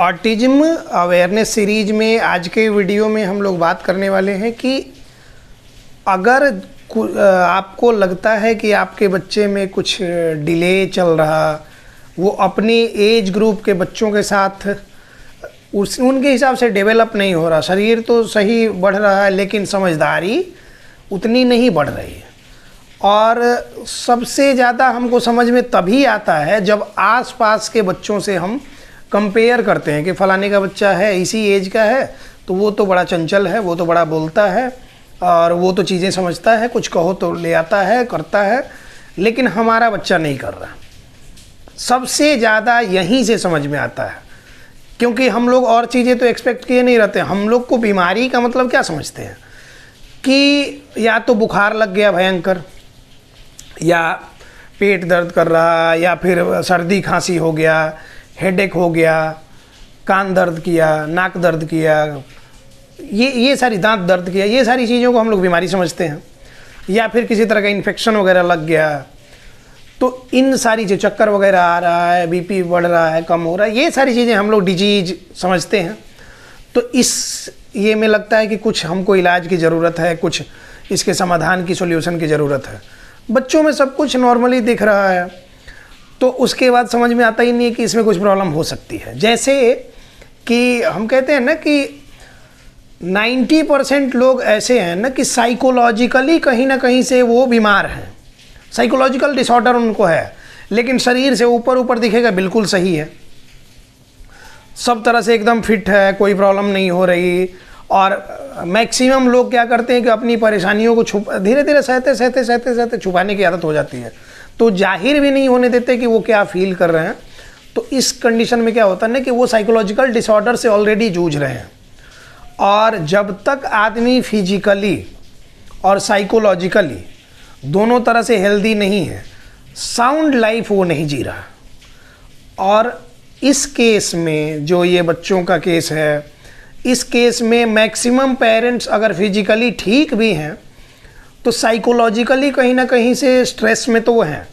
Autism awareness series में आज के वीडियो में हम लोग बात करने वाले हैं कि अगर आपको लगता है कि आपके बच्चे में कुछ डिले चल रहा, वो अपनी एज ग्रुप के बच्चों के साथ उनके हिसाब से डेवलप नहीं हो रहा, शरीर तो सही बढ़ रहा है लेकिन समझदारी उतनी नहीं बढ़ रही है। और सबसे ज़्यादा हमको समझ में तभी आता है जब आसपास के बच्चों से हम कंपेयर करते हैं कि फ़लाने का बच्चा है, इसी एज का है, तो वो तो बड़ा चंचल है, वो तो बड़ा बोलता है और वो तो चीज़ें समझता है, कुछ कहो तो ले आता है, करता है, लेकिन हमारा बच्चा नहीं कर रहा। सबसे ज़्यादा यहीं से समझ में आता है, क्योंकि हम लोग और चीज़ें तो एक्सपेक्ट किए नहीं रहते। हम लोग को बीमारी का मतलब क्या समझते हैं कि या तो बुखार लग गया भयंकर, या पेट दर्द कर रहा, या फिर सर्दी खांसी हो गया, हेडेक हो गया, कान दर्द किया, नाक दर्द किया, ये सारी दांत दर्द किया, ये सारी चीज़ों को हम लोग बीमारी समझते हैं। या फिर किसी तरह का इन्फेक्शन वगैरह लग गया, तो इन सारी जो चक्कर वगैरह आ रहा है, बीपी बढ़ रहा है, कम हो रहा है, ये सारी चीज़ें हम लोग डिजीज समझते हैं। तो ये में लगता है कि कुछ हमको इलाज की ज़रूरत है, कुछ इसके समाधान की, सॉल्यूशन की ज़रूरत है। बच्चों में सब कुछ नॉर्मली दिख रहा है, तो उसके बाद समझ में आता ही नहीं है कि इसमें कुछ प्रॉब्लम हो सकती है। जैसे कि हम कहते हैं ना कि 90% लोग ऐसे हैं ना कि साइकोलॉजिकली कहीं ना कहीं से वो बीमार हैं, साइकोलॉजिकल डिसऑर्डर उनको है, लेकिन शरीर से ऊपर ऊपर दिखेगा बिल्कुल सही है, सब तरह से एकदम फिट है, कोई प्रॉब्लम नहीं हो रही। और मैक्सिमम लोग क्या करते हैं कि अपनी परेशानियों को धीरे धीरे सहते छुपाने की आदत हो जाती है, तो जाहिर भी नहीं होने देते कि वो क्या फील कर रहे हैं। तो इस कंडीशन में क्या होता है ना कि वो साइकोलॉजिकल डिसऑर्डर से ऑलरेडी जूझ रहे हैं, और जब तक आदमी फिजिकली और साइकोलॉजिकली दोनों तरह से हेल्दी नहीं है, साउंड लाइफ वो नहीं जी रहा। और इस केस में जो ये बच्चों का केस है, इस केस में मैक्सिमम पेरेंट्स अगर फिजिकली ठीक भी हैं तो साइकोलॉजिकली कहीं ना कहीं से स्ट्रेस में तो वो हैं,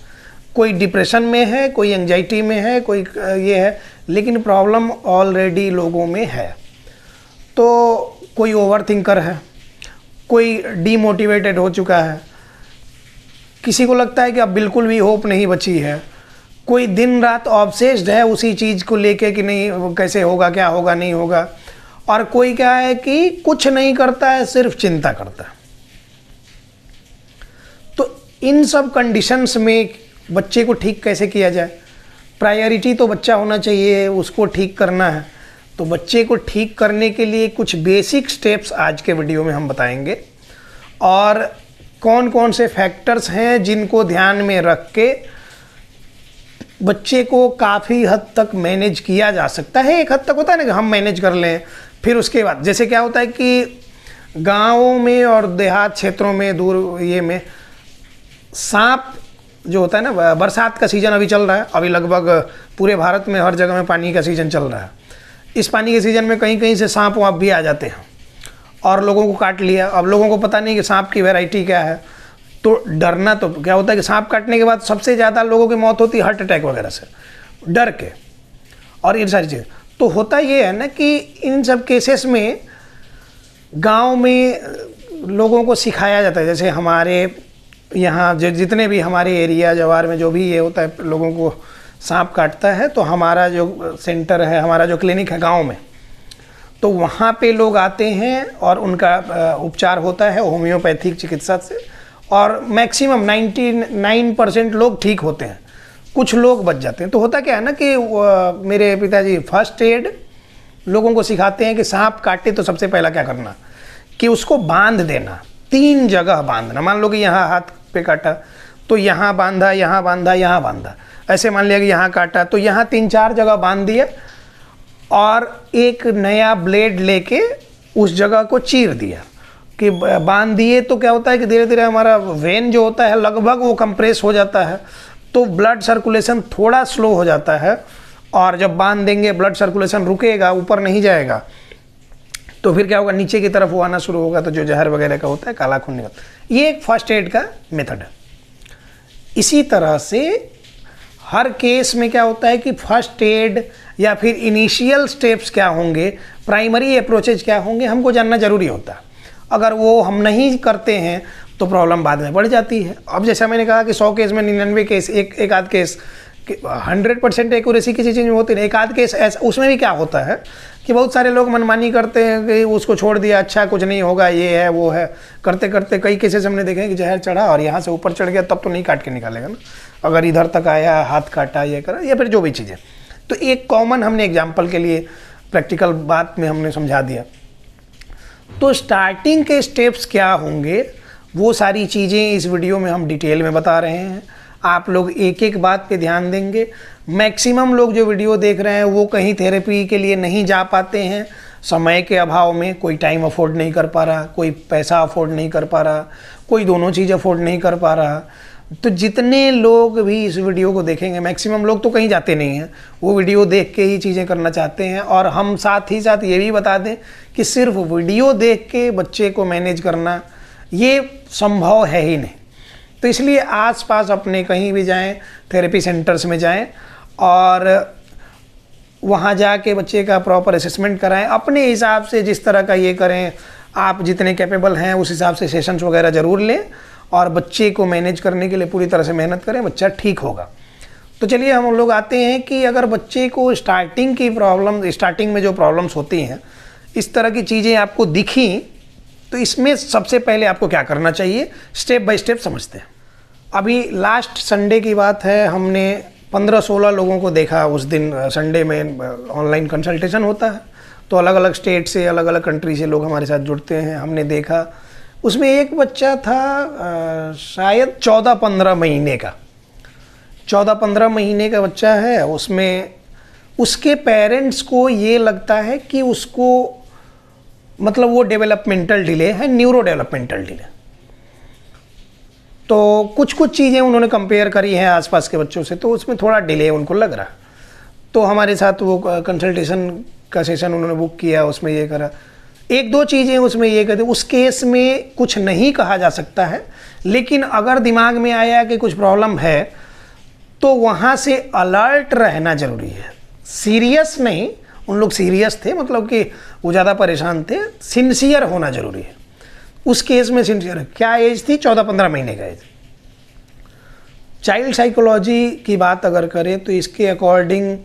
कोई डिप्रेशन में है, कोई एंजाइटी में है, कोई ये है, लेकिन प्रॉब्लम ऑलरेडी लोगों में है। तो कोई ओवर थिंकर है, कोई डीमोटिवेटेड हो चुका है, किसी को लगता है कि अब बिल्कुल भी होप नहीं बची है, कोई दिन रात ऑब्सेस्ड है उसी चीज़ को लेके कि नहीं कैसे होगा, क्या होगा, नहीं होगा, और कोई क्या है कि कुछ नहीं करता है, सिर्फ चिंता करता है। तो इन सब कंडीशंस में बच्चे को ठीक कैसे किया जाए? प्रायोरिटी तो बच्चा होना चाहिए, उसको ठीक करना है। तो बच्चे को ठीक करने के लिए कुछ बेसिक स्टेप्स आज के वीडियो में हम बताएंगे, और कौन कौन से फैक्टर्स हैं जिनको ध्यान में रख के बच्चे को काफ़ी हद तक मैनेज किया जा सकता है। एक हद तक होता है ना कि हम मैनेज कर लें, फिर उसके बाद जैसे क्या होता है कि गाँवों में और देहात क्षेत्रों में, दूर ये में सांप जो होता है ना, बरसात का सीज़न अभी चल रहा है, अभी लगभग पूरे भारत में हर जगह में पानी का सीज़न चल रहा है। इस पानी के सीज़न में कहीं कहीं से सांप वाप भी आ जाते हैं और लोगों को काट लिया। अब लोगों को पता नहीं कि सांप की वैरायटी क्या है, तो डरना तो क्या होता है कि सांप काटने के बाद सबसे ज़्यादा लोगों की मौत होती है हार्ट अटैक वगैरह से, डर के, और ये सारी चीज़ें। तो होता ये है ना कि इन सब केसेस में गांव में लोगों को सिखाया जाता है, जैसे हमारे यहाँ जितने भी हमारे एरिया जवार में जो भी ये होता है, लोगों को सांप काटता है, तो हमारा जो सेंटर है, हमारा जो क्लिनिक है गांव में, तो वहाँ पे लोग आते हैं और उनका उपचार होता है होम्योपैथिक चिकित्सा से, और मैक्सिमम 99% लोग ठीक होते हैं, कुछ लोग बच जाते हैं। तो होता क्या है ना कि मेरे पिताजी फर्स्ट एड लोगों को सिखाते हैं कि सांप काटे तो सबसे पहला क्या करना कि उसको बांध देना, 3 जगह बांधना। मान लो कि यहाँ हाथ पे काटा तो यहाँ बांधा, यहाँ बांधा, यहाँ बांधा, ऐसे मान लिया कि यहाँ काटा तो यहाँ 3-4 जगह बांध दिया, और एक नया ब्लेड लेके उस जगह को चीर दिया कि बांध दिए। तो क्या होता है कि धीरे धीरे हमारा वेन जो होता है लगभग वो कंप्रेस हो जाता है, तो ब्लड सर्कुलेशन थोड़ा स्लो हो जाता है, और जब बांध देंगे ब्लड सर्कुलेशन रुकेगा, ऊपर नहीं जाएगा, तो फिर क्या होगा, नीचे की तरफ वो आना शुरू होगा, तो जो जहर वगैरह का होता है, काला खून निकलता है। ये एक फर्स्ट एड का मेथड है। इसी तरह से हर केस में क्या होता है कि फर्स्ट एड या फिर इनिशियल स्टेप्स क्या होंगे, प्राइमरी अप्रोचेज क्या होंगे, हमको जानना ज़रूरी होता है। अगर वो हम नहीं करते हैं तो प्रॉब्लम बाद में बढ़ जाती है। अब जैसा मैंने कहा कि 100 केस में 99 केस, एक आध केस 100% एक्यूरेसी किसी चीज़ में होती नहीं, एक आध केस ऐसा, उसमें भी क्या होता है कि बहुत सारे लोग मनमानी करते हैं कि उसको छोड़ दिया, अच्छा कुछ नहीं होगा, ये है वो है, करते करते कई केसेस हमने देखे हैं कि जहर चढ़ा और यहाँ से ऊपर चढ़ गया, तब तो नहीं काट के निकालेगा ना, अगर इधर तक आया, हाथ काटा, ये करा, या फिर जो भी चीज़ें। तो एक कॉमन हमने एग्जाम्पल के लिए प्रैक्टिकल बात में हमने समझा दिया। तो स्टार्टिंग के स्टेप्स क्या होंगे वो सारी चीज़ें इस वीडियो में हम डिटेल में बता रहे हैं। आप लोग एक एक बात पे ध्यान देंगे। मैक्सिमम लोग जो वीडियो देख रहे हैं वो कहीं थेरेपी के लिए नहीं जा पाते हैं, समय के अभाव में, कोई टाइम अफोर्ड नहीं कर पा रहा, कोई पैसा अफोर्ड नहीं कर पा रहा, कोई दोनों चीज़ अफोर्ड नहीं कर पा रहा। तो जितने लोग भी इस वीडियो को देखेंगे, मैक्सिमम लोग तो कहीं जाते नहीं हैं, वो वीडियो देख के ही चीज़ें करना चाहते हैं। और हम साथ ही साथ ये भी बता दें कि सिर्फ वीडियो देख के बच्चे को मैनेज करना ये संभव है ही नहीं। तो इसलिए आसपास अपने कहीं भी जाएं, थेरेपी सेंटर्स में जाएं और वहाँ जाके बच्चे का प्रॉपर असेसमेंट कराएं, अपने हिसाब से जिस तरह का ये करें, आप जितने कैपेबल हैं उस हिसाब से सेशंस वगैरह ज़रूर लें और बच्चे को मैनेज करने के लिए पूरी तरह से मेहनत करें, बच्चा ठीक होगा। तो चलिए हम लोग आते हैं कि अगर बच्चे को स्टार्टिंग की प्रॉब्लम, स्टार्टिंग में जो प्रॉब्लम्स होती हैं, इस तरह की चीज़ें आपको दिखी, तो इसमें सबसे पहले आपको क्या करना चाहिए, स्टेप बाय स्टेप समझते हैं। अभी लास्ट संडे की बात है, हमने 15-16 लोगों को देखा। उस दिन संडे में ऑनलाइन कंसल्टेशन होता है, तो अलग अलग स्टेट से, अलग अलग कंट्री से लोग हमारे साथ जुड़ते हैं। हमने देखा उसमें एक बच्चा था शायद 14-15 महीने का, 14-15 महीने का बच्चा है। उसमें उसके पेरेंट्स को ये लगता है कि उसको मतलब वो डेवलपमेंटल डिले है, न्यूरो डेवलपमेंटल डिले। तो कुछ चीज़ें उन्होंने कंपेयर करी हैं आसपास के बच्चों से, तो उसमें थोड़ा डिले उनको लग रहा। तो हमारे साथ वो कंसल्टेशन का सेशन उन्होंने बुक किया, उसमें ये करा, एक दो चीज़ें उसमें ये कहते, उस केस में कुछ नहीं कहा जा सकता है, लेकिन अगर दिमाग में आया कि कुछ प्रॉब्लम है तो वहाँ से अलर्ट रहना ज़रूरी है। सीरियस नहीं, उन लोग सीरियस थे, मतलब कि वो ज़्यादा परेशान थे, सिंसियर होना ज़रूरी है। उस केस में सिंसियर है। क्या एज थी? 14-15 महीने का एज। चाइल्ड साइकोलॉजी की बात अगर करें तो इसके अकॉर्डिंग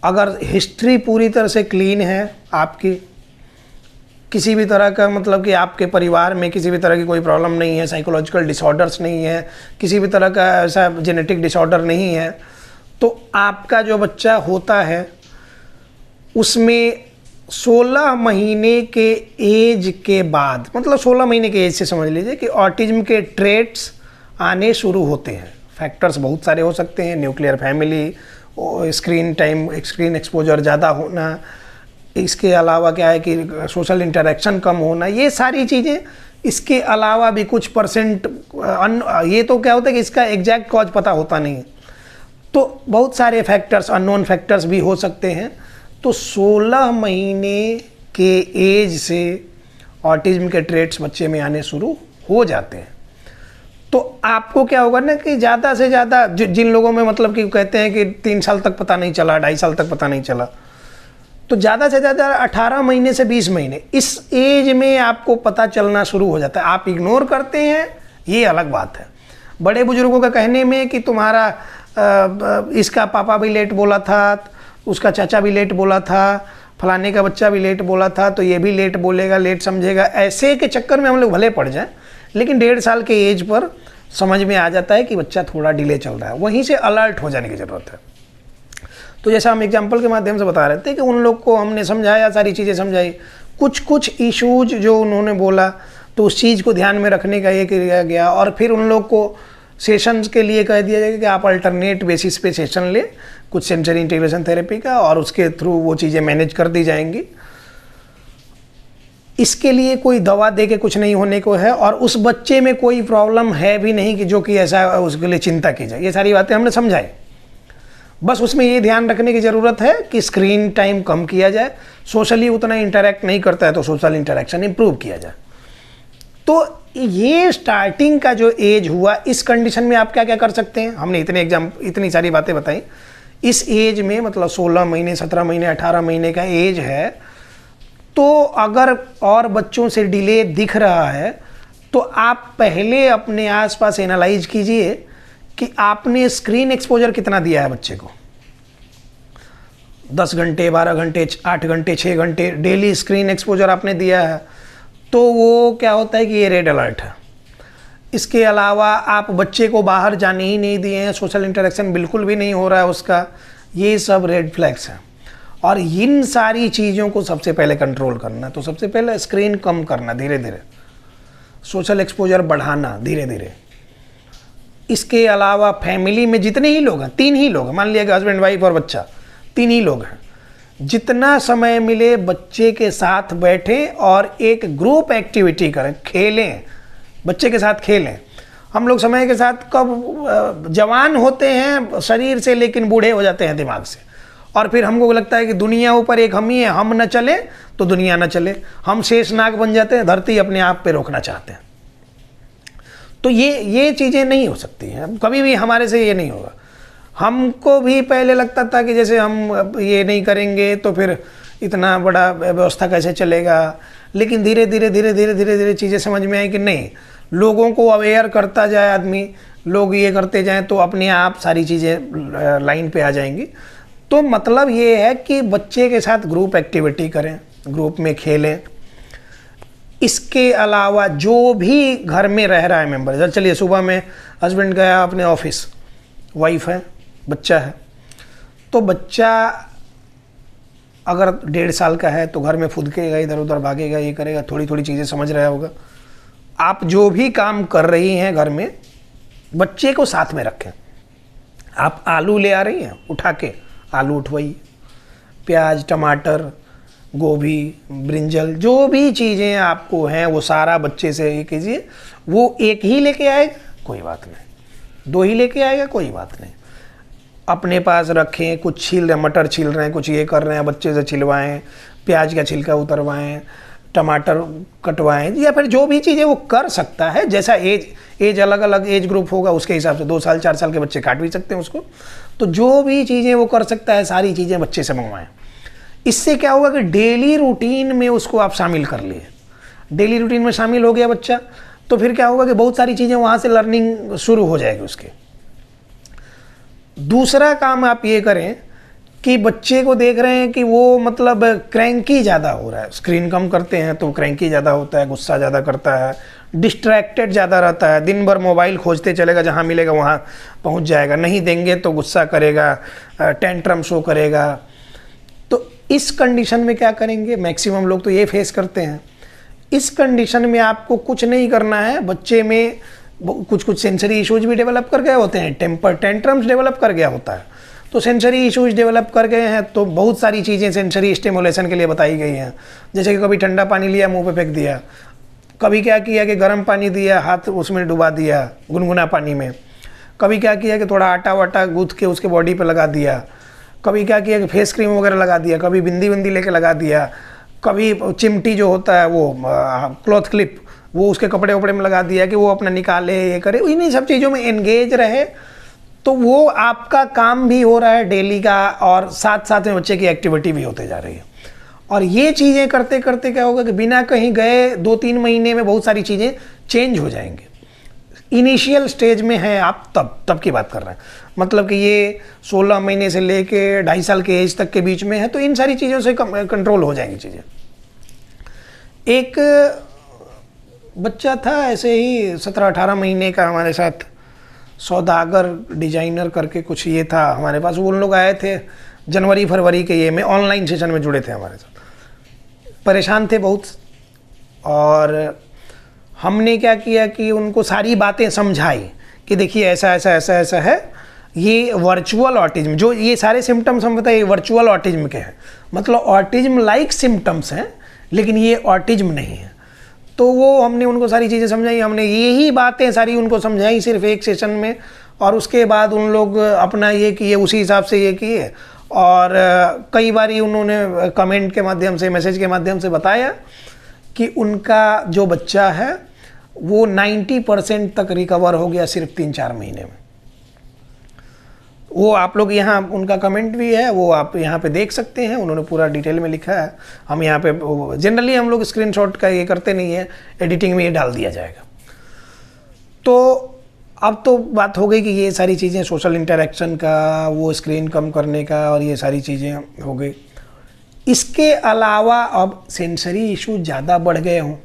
अगर हिस्ट्री पूरी तरह से क्लीन है आपकी, किसी भी तरह का मतलब कि आपके परिवार में किसी भी तरह की कोई प्रॉब्लम नहीं है, साइकोलॉजिकल डिसऑर्डर्स नहीं है, किसी भी तरह का ऐसा जेनेटिक डिसऑर्डर नहीं है, तो आपका जो बच्चा होता है उसमें 16 महीने के एज के बाद, मतलब 16 महीने के एज से समझ लीजिए कि ऑटिज्म के ट्रेट्स आने शुरू होते हैं। फैक्टर्स बहुत सारे हो सकते हैं, nuclear family, screen time, screen exposure ज़्यादा होना, इसके अलावा क्या है कि सोशल इंटरेक्शन कम होना, ये सारी चीज़ें। इसके अलावा भी कुछ परसेंट ये तो क्या होता है कि इसका एग्जैक्ट कॉज पता होता नहीं है, तो बहुत सारे फैक्टर्स, अननोन फैक्टर्स भी हो सकते हैं। तो 16 महीने के एज से ऑटिज्म के ट्रेट्स बच्चे में आने शुरू हो जाते हैं। तो आपको क्या होगा ना कि ज़्यादा से ज़्यादा जिन लोगों में मतलब कि कहते हैं कि 3 साल तक पता नहीं चला, 2.5 साल तक पता नहीं चला, तो ज़्यादा से ज़्यादा 18 महीने से 20 महीने इस एज में आपको पता चलना शुरू हो जाता है। आप इग्नोर करते हैं, ये अलग बात है। बड़े बुजुर्गों का कहने में कि तुम्हारा इसका पापा भी लेट बोला था, उसका चाचा भी लेट बोला था, फलाने का बच्चा भी लेट बोला था, तो ये भी लेट बोलेगा, लेट समझेगा, ऐसे के चक्कर में हम लोग भले पड़ जाएं, लेकिन 1.5 साल के एज पर समझ में आ जाता है कि बच्चा थोड़ा डिले चल रहा है, वहीं से अलर्ट हो जाने की ज़रूरत है। तो जैसा हम एग्जाम्पल के माध्यम से बता रहे थे कि उन लोग को हमने समझाया, सारी चीज़ें समझाई, कुछ इश्यूज जो उन्होंने बोला तो उस चीज़ को ध्यान में रखने का ये किया गया। और फिर उन लोग को सेशंस के लिए कह दिया जाएगा कि आप अल्टरनेट बेसिस पे सेशन लें कुछ सेंसरी इंटीग्रेशन थेरेपी का, और उसके थ्रू वो चीज़ें मैनेज कर दी जाएंगी। इसके लिए कोई दवा दे के कुछ नहीं होने को है, और उस बच्चे में कोई प्रॉब्लम है भी नहीं कि जो कि ऐसा उसके लिए चिंता की जाए। ये सारी बातें हमने समझाई। बस उसमें ये ध्यान रखने की ज़रूरत है कि स्क्रीन टाइम कम किया जाए, सोशली उतना इंटरेक्ट नहीं करता है तो सोशल इंटरेक्शन इम्प्रूव किया जाए। तो ये स्टार्टिंग का जो एज हुआ, इस कंडीशन में आप क्या क्या कर सकते हैं, हमने इतनी सारी बातें बताई। इस एज में, मतलब 16 महीने, 17 महीने, 18 महीने का एज है, तो अगर और बच्चों से डिले दिख रहा है तो आप पहले अपने आसपास एनालाइज कीजिए कि आपने स्क्रीन एक्सपोजर कितना दिया है बच्चे को। 10 घंटे, 12 घंटे, 8 घंटे, 6 घंटे डेली स्क्रीन एक्सपोजर आपने दिया है, तो वो क्या होता है कि ये रेड अलर्ट है। इसके अलावा आप बच्चे को बाहर जाने ही नहीं दिए हैं, सोशल इंटरेक्शन बिल्कुल भी नहीं हो रहा है उसका, ये सब रेड फ्लैग्स हैं। और इन सारी चीज़ों को सबसे पहले कंट्रोल करना, तो सबसे पहले स्क्रीन कम करना धीरे धीरे, सोशल एक्सपोजर बढ़ाना धीरे धीरे। इसके अलावा फैमिली में जितने ही लोग हैं, 3 ही लोग हैं, मान लिया कि हस्बैंड वाइफ और बच्चा, 3 ही लोग हैं, जितना समय मिले बच्चे के साथ बैठें और एक ग्रुप एक्टिविटी करें, खेलें, बच्चे के साथ खेलें। हम लोग समय के साथ कब जवान होते हैं शरीर से, लेकिन बूढ़े हो जाते हैं दिमाग से, और फिर हमको लगता है कि दुनिया ऊपर एक हम ही है, हम न चले तो दुनिया न चले, हम शेषनाग बन जाते हैं, धरती अपने आप पे रोकना चाहते हैं। तो ये चीज़ें नहीं हो सकती हैं, कभी भी हमारे से ये नहीं होगा। हमको भी पहले लगता था कि जैसे हम ये नहीं करेंगे तो फिर इतना बड़ा व्यवस्था कैसे चलेगा, लेकिन धीरे धीरे चीज़ें समझ में आई कि नहीं, लोगों को अवेयर करता जाए आदमी, लोग ये करते जाएं तो अपने आप सारी चीज़ें लाइन पे आ जाएंगी। तो मतलब ये है कि बच्चे के साथ ग्रुप एक्टिविटी करें, ग्रुप में खेलें। इसके अलावा जो भी घर में रह रहा है मेंबर, चलिए सुबह में हस्बैंड गया अपने ऑफिस, वाइफ है, बच्चा है, तो बच्चा अगर 1.5 साल का है तो घर में फुदकेगा, इधर उधर भागेगा, ये करेगा, थोड़ी थोड़ी चीज़ें समझ रहा होगा। आप जो भी काम कर रही हैं घर में, बच्चे को साथ में रखें। आप आलू ले आ रही हैं, उठा के आलू उठवाइए, प्याज, टमाटर, गोभी, ब्रिंजल, जो भी चीज़ें आपको हैं वो सारा बच्चे से ये कीजिए। वो एक ही लेके आएगा कोई बात नहीं, 2 ही लेके आएगा कोई बात नहीं, अपने पास रखें। कुछ छील रहे हैं, मटर छील रहे हैं, कुछ ये कर रहे हैं, बच्चे से छिलवाएं, प्याज का छिलका उतरवाएं, टमाटर कटवाएं, या फिर जो भी चीज़ें वो कर सकता है। जैसा एज अलग अलग एज ग्रुप होगा उसके हिसाब से 2 साल 4 साल के बच्चे काट भी सकते हैं उसको। तो जो भी चीज़ें वो कर सकता है सारी चीज़ें बच्चे से मंगवाएं। इससे क्या होगा कि डेली रूटीन में उसको आप शामिल कर लिए, डेली रूटीन में शामिल हो गया बच्चा, तो फिर क्या होगा कि बहुत सारी चीज़ें वहाँ से लर्निंग शुरू हो जाएगी उसके। दूसरा काम आप ये करें कि बच्चे को देख रहे हैं कि वो मतलब क्रैंकी ज़्यादा हो रहा है, स्क्रीन कम करते हैं तो क्रैंकी ज़्यादा होता है, गुस्सा ज़्यादा करता है, डिस्ट्रैक्टेड ज़्यादा रहता है, दिन भर मोबाइल खोजते चलेगा, जहाँ मिलेगा वहाँ पहुँच जाएगा, नहीं देंगे तो गुस्सा करेगा, टेंट्रम शो करेगा। तो इस कंडीशन में क्या करेंगे, मैक्सिमम लोग तो ये फेस करते हैं। इस कंडीशन में आपको कुछ नहीं करना है, बच्चे में कुछ सेंसरी इश्यूज भी डेवलप कर गए होते हैं, टेम्पर टेंट्रम्स डेवलप कर गया होता है, तो सेंसरी इश्यूज डेवलप कर गए हैं तो बहुत सारी चीज़ें सेंसरी स्टिमुलेशन के लिए बताई गई हैं। जैसे कि कभी ठंडा पानी लिया मुंह पे फेंक दिया, कभी क्या किया कि गर्म पानी दिया, हाथ उसमें डुबा दिया गुनगुना पानी में, कभी क्या किया कि थोड़ा आटा वाटा गूँथ के उसके बॉडी पे लगा दिया, कभी क्या किया कि फेस क्रीम वगैरह लगा दिया, कभी बिंदी बिंदी लेके लगा दिया, कभी चिमटी जो होता है वो क्लॉथ क्लिप वो उसके कपड़े वपड़े में लगा दिया कि वो अपना निकाले, ये करे, इन्हीं सब चीज़ों में एंगेज रहे। तो वो आपका काम भी हो रहा है डेली का, और साथ साथ में बच्चे की एक्टिविटी भी होते जा रही है। और ये चीज़ें करते करते क्या होगा कि बिना कहीं गए 2-3 महीने में बहुत सारी चीज़ें चेंज हो जाएंगी। इनिशियल स्टेज में है आप, तब की बात कर रहे हैं, मतलब कि ये 16 महीने से लेके 2.5 साल के एज तक के बीच में है, तो इन सारी चीज़ों से कंट्रोल हो जाएंगी चीज़ें। एक बच्चा था ऐसे ही 17-18 महीने का, हमारे साथ सौदागर डिजाइनर करके कुछ ये था हमारे पास, वो उन लोग आए थे जनवरी फरवरी के ये में, ऑनलाइन सेशन में जुड़े थे हमारे साथ, परेशान थे बहुत। और हमने क्या किया कि उनको सारी बातें समझाई कि देखिए ऐसा ऐसा ऐसा ऐसा है, ये वर्चुअल ऑटिज्म, जो ये सारे सिम्टम्स हम बताए वर्चुअल ऑटिज्म के हैं, मतलब ऑटिज्म लाइक सिम्टम्स हैं लेकिन ये ऑटिज्म नहीं है। तो वो हमने उनको सारी चीज़ें समझाई, हमने यही बातें सारी उनको समझाई सिर्फ एक सेशन में, और उसके बाद उन लोग अपना ये किए, उसी हिसाब से ये किए। और कई बार उन्होंने कमेंट के माध्यम से, मैसेज के माध्यम से बताया कि उनका जो बच्चा है वो 90% तक रिकवर हो गया सिर्फ 3-4 महीने में। वो आप लोग यहाँ उनका कमेंट भी है, वो आप यहाँ पे देख सकते हैं, उन्होंने पूरा डिटेल में लिखा है। हम यहाँ पे जनरली हम लोग स्क्रीनशॉट का ये करते नहीं है, एडिटिंग में ये डाल दिया जाएगा। तो अब तो बात हो गई कि ये सारी चीज़ें सोशल इंटरेक्शन का, वो स्क्रीन कम करने का, और ये सारी चीज़ें हो गई। इसके अलावा अब सेंसरी इशू ज़्यादा बढ़ गए हों,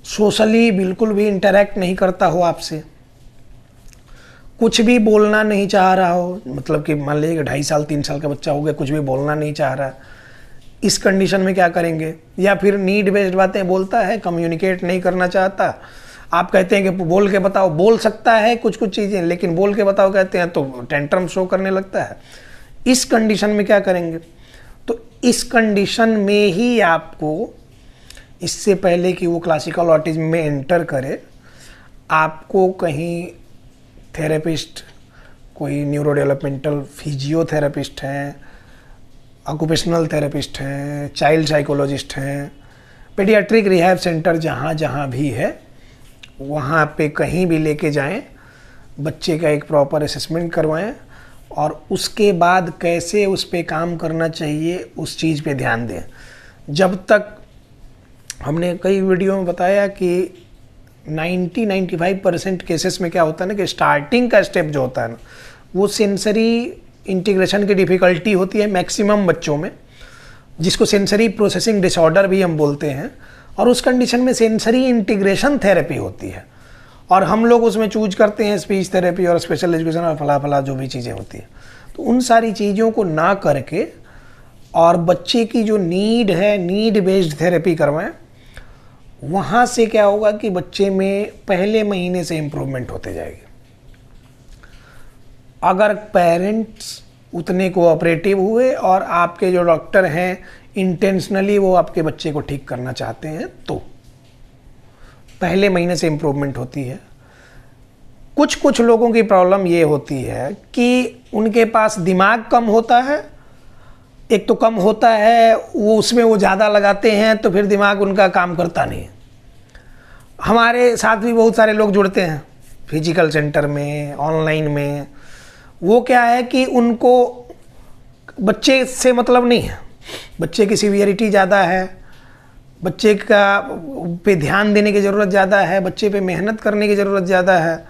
सोशली बिल्कुल भी इंटरेक्ट नहीं करता हो आपसे, कुछ भी बोलना नहीं चाह रहा हो, मतलब कि मान लीजिए कि 2.5 साल 3 साल का बच्चा हो गया, कुछ भी बोलना नहीं चाह रहा, इस कंडीशन में क्या करेंगे? या फिर नीड बेस्ड बातें बोलता है, कम्युनिकेट नहीं करना चाहता, आप कहते हैं कि बोल के बताओ, बोल सकता है कुछ कुछ चीज़ें, लेकिन बोल के बताओ कहते हैं तो टेंट्रम शो करने लगता है। इस कंडीशन में क्या करेंगे? तो इस कंडीशन में ही आपको, इससे पहले कि वो क्लासिकल ऑटिज्म में एंटर करे, आपको कहीं थेरेपिस्ट, कोई न्यूरो डेवलपमेंटल फिजियोथेरेपिस्ट हैं, ऑक्यूपेशनल थेरेपिस्ट हैं, चाइल्ड साइकोलॉजिस्ट हैं, पेडियाट्रिक रिहैब सेंटर जहाँ जहाँ भी है वहाँ पे कहीं भी लेके जाएं, बच्चे का एक प्रॉपर असेसमेंट करवाएं, और उसके बाद कैसे उस पे काम करना चाहिए उस चीज़ पे ध्यान दें। जब तक हमने कई वीडियो में बताया कि 90-95% केसेस में क्या होता है ना कि स्टार्टिंग का स्टेप जो होता है ना, वो सेंसरी इंटीग्रेशन की डिफ़िकल्टी होती है मैक्सिमम बच्चों में, जिसको सेंसरी प्रोसेसिंग डिसऑर्डर भी हम बोलते हैं, और उस कंडीशन में सेंसरी इंटीग्रेशन थेरेपी होती है, और हम लोग उसमें चूज करते हैं स्पीच थेरेपी और स्पेशल एजुकेशन और फला फला जो भी चीज़ें होती हैं। तो उन सारी चीज़ों को ना करके और बच्चे की जो नीड है, नीड बेस्ड थेरेपी करवाएं, वहाँ से क्या होगा कि बच्चे में पहले महीने से इम्प्रूवमेंट होते जाएगी। अगर पेरेंट्स उतने कोऑपरेटिव हुए और आपके जो डॉक्टर हैं इंटेंशनली वो आपके बच्चे को ठीक करना चाहते हैं, तो पहले महीने से इम्प्रूवमेंट होती है। कुछ लोगों की प्रॉब्लम ये होती है कि उनके पास दिमाग कम होता है, एक तो कम होता है, वो उसमें वो ज़्यादा लगाते हैं, तो फिर दिमाग उनका काम करता नहीं है। हमारे साथ भी बहुत सारे लोग जुड़ते हैं फिजिकल सेंटर में, ऑनलाइन में। वो क्या है कि उनको बच्चे से मतलब नहीं है, बच्चे की सीवियरिटी ज़्यादा है, बच्चे का पे ध्यान देने की ज़रूरत ज़्यादा है, बच्चे पे मेहनत करने की ज़रूरत ज़्यादा है।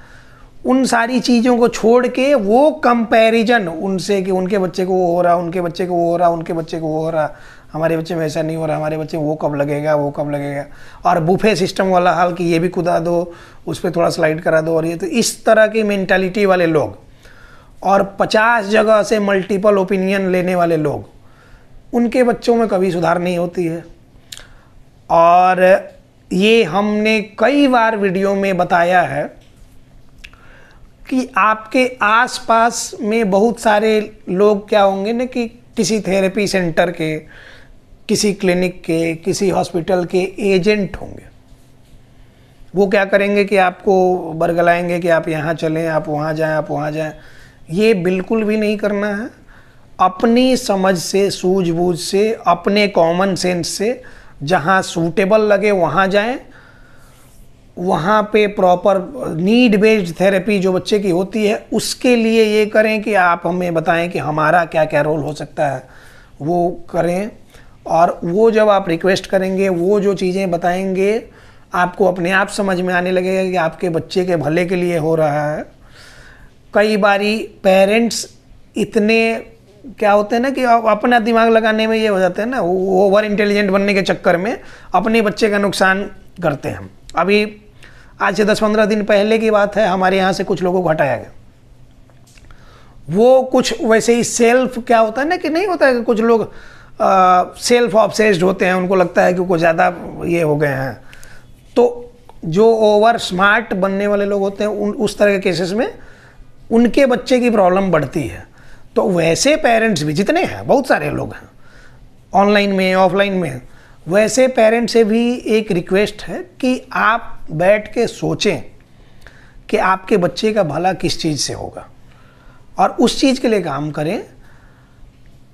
उन सारी चीज़ों को छोड़ के वो कंपैरिजन उनसे कि उनके बच्चे को वो हो रहा, उनके बच्चे को वो हो रहा, उनके बच्चे को वो हो रहा, हमारे बच्चे में ऐसा नहीं हो रहा, हमारे बच्चे वो कब लगेगा, वो कब लगेगा, और बुफे सिस्टम वाला हाल कि ये भी कूदा दो, उस पर थोड़ा स्लाइड करा दो, और ये तो इस तरह की मेंटालिटी वाले लोग और 50 जगह से मल्टीपल ओपिनियन लेने वाले लोग, उनके बच्चों में कभी सुधार नहीं होती है। और ये हमने कई बार वीडियो में बताया है कि आपके आसपास में बहुत सारे लोग क्या होंगे ना कि किसी थेरेपी सेंटर के, किसी क्लिनिक के, किसी हॉस्पिटल के एजेंट होंगे। वो क्या करेंगे कि आपको बरगलाएंगे कि आप यहाँ चलें, आप वहाँ जाएं, आप वहाँ जाएं। ये बिल्कुल भी नहीं करना है। अपनी समझ से, सूझबूझ से, अपने कॉमन सेंस से जहाँ सूटेबल लगे वहाँ जाएं। वहाँ पे प्रॉपर नीड बेस्ड थेरेपी जो बच्चे की होती है उसके लिए ये करें कि आप हमें बताएं कि हमारा क्या क्या रोल हो सकता है, वो करें। और वो जब आप रिक्वेस्ट करेंगे, वो जो चीज़ें बताएंगे, आपको अपने आप समझ में आने लगेगा कि आपके बच्चे के भले के लिए हो रहा है। कई बारी पेरेंट्स इतने क्या होते हैं ना कि अपना दिमाग लगाने में ये हो जाते हैं ना, वो ओवर इंटेलिजेंट बनने के चक्कर में अपने बच्चे का नुकसान करते हैं। अभी आज से 10-15 दिन पहले की बात है, हमारे यहाँ से कुछ लोगों को हटाया गया। वो कुछ वैसे ही सेल्फ क्या होता है ना कि नहीं होता है कि कुछ लोग सेल्फ ऑब्सेस्ड होते हैं, उनको लगता है कि कुछ ज़्यादा ये हो गए हैं। तो जो ओवर स्मार्ट बनने वाले लोग होते हैं उस तरह के केसेस में उनके बच्चे की प्रॉब्लम बढ़ती है। तो वैसे पेरेंट्स भी जितने हैं, बहुत सारे लोग हैं ऑनलाइन में, ऑफलाइन में, वैसे पेरेंट्स से भी एक रिक्वेस्ट है कि आप बैठ के सोचें कि आपके बच्चे का भला किस चीज़ से होगा और उस चीज़ के लिए काम करें।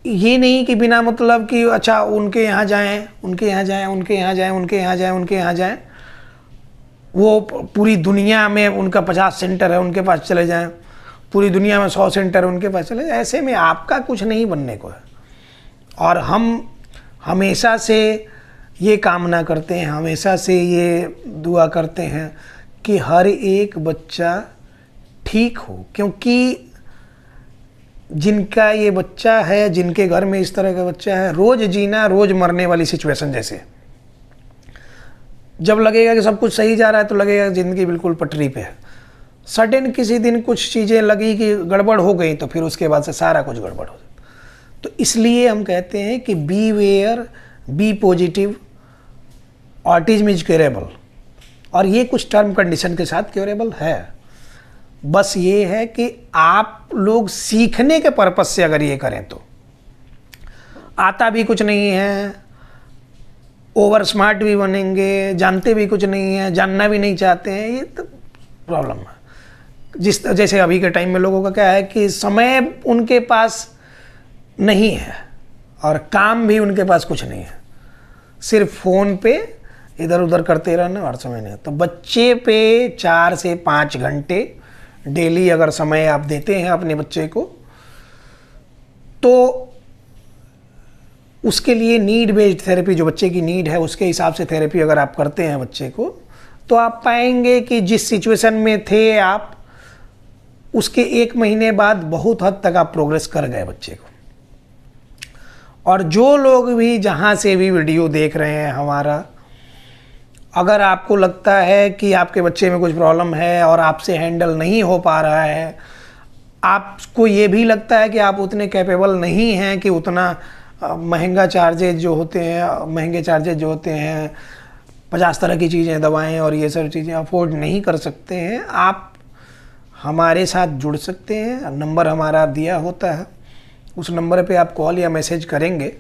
ये नहीं कि बिना मतलब कि अच्छा उनके यहाँ जाएं, उनके यहाँ जाएं, उनके यहाँ जाएं, उनके यहाँ जाएं, उनके यहाँ जाएं, वो पूरी दुनिया में उनका 50 सेंटर है, उनके पास चले जाएं। पूरी दुनिया में 100 सेंटर उनके पास चले, ऐसे में आपका कुछ नहीं बनने को है। और हम हमेशा से ये कामना करते हैं, हमेशा से ये दुआ करते हैं कि हर एक बच्चा ठीक हो, क्योंकि जिनका ये बच्चा है, जिनके घर में इस तरह का बच्चा है, रोज़ जीना रोज़ मरने वाली सिचुएशन जैसे। जब लगेगा कि सब कुछ सही जा रहा है तो लगेगा ज़िंदगी बिल्कुल पटरी पे है। सडन किसी दिन कुछ चीज़ें लगी कि गड़बड़ हो गई तो फिर उसके बाद से सारा कुछ गड़बड़ हो जाता। तो इसलिए हम कहते हैं कि be aware, be positive, autism is curable. और ये कुछ टर्म कंडीशन के साथ क्योरेबल है। बस ये है कि आप लोग सीखने के पर्पज से अगर ये करें तो, आता भी कुछ नहीं है, ओवर स्मार्ट भी बनेंगे, जानते भी कुछ नहीं है, जानना भी नहीं चाहते हैं, ये तो प्रॉब्लम है। जैसे अभी के टाइम में लोगों का क्या है कि समय उनके पास नहीं है और काम भी उनके पास कुछ नहीं है, सिर्फ फ़ोन पे इधर उधर करते रहना और समय नहीं। तो बच्चे पे 4 से 5 घंटे डेली अगर समय आप देते हैं अपने बच्चे को, तो उसके लिए नीड बेस्ड थेरेपी, जो बच्चे की नीड है उसके हिसाब से थेरेपी अगर आप करते हैं बच्चे को, तो आप पाएंगे कि जिस सिचुएशन में थे आप, उसके 1 महीने बाद बहुत हद तक आप प्रोग्रेस कर गए बच्चे को। और जो लोग भी जहाँ से भी वीडियो देख रहे हैं हमारा, अगर आपको लगता है कि आपके बच्चे में कुछ प्रॉब्लम है और आपसे हैंडल नहीं हो पा रहा है, आपको ये भी लगता है कि आप उतने कैपेबल नहीं हैं कि उतना महंगे चार्जेज जो होते हैं 50 तरह की चीज़ें, दवाएं और ये सब चीज़ें अफोर्ड नहीं कर सकते हैं, आप हमारे साथ जुड़ सकते हैं। नंबर हमारा दिया होता है, उस नंबर पे आप कॉल या मैसेज करेंगे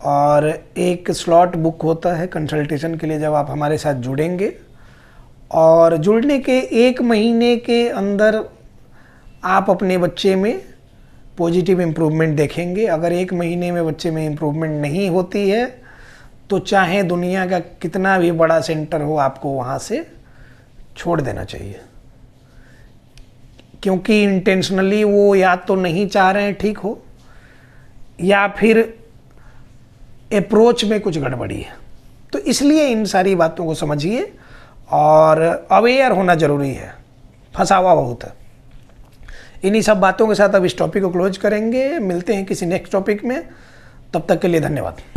और एक स्लॉट बुक होता है कंसल्टेशन के लिए जब आप हमारे साथ जुड़ेंगे। और जुड़ने के 1 महीने के अंदर आप अपने बच्चे में पॉजिटिव इम्प्रूवमेंट देखेंगे। अगर 1 महीने में बच्चे में इम्प्रूवमेंट नहीं होती है तो चाहे दुनिया का कितना भी बड़ा सेंटर हो, आपको वहाँ से छोड़ देना चाहिए, क्योंकि इंटेंशनली वो या तो नहीं चाह रहे हैं ठीक हो, या फिर अप्रोच में कुछ गड़बड़ी है। तो इसलिए इन सारी बातों को समझिए और अवेयर होना ज़रूरी है, फंसा हुआ बहुत है। इन्हीं सब बातों के साथ अब इस टॉपिक को क्लोज करेंगे। मिलते हैं किसी नेक्स्ट टॉपिक में, तब तक के लिए धन्यवाद।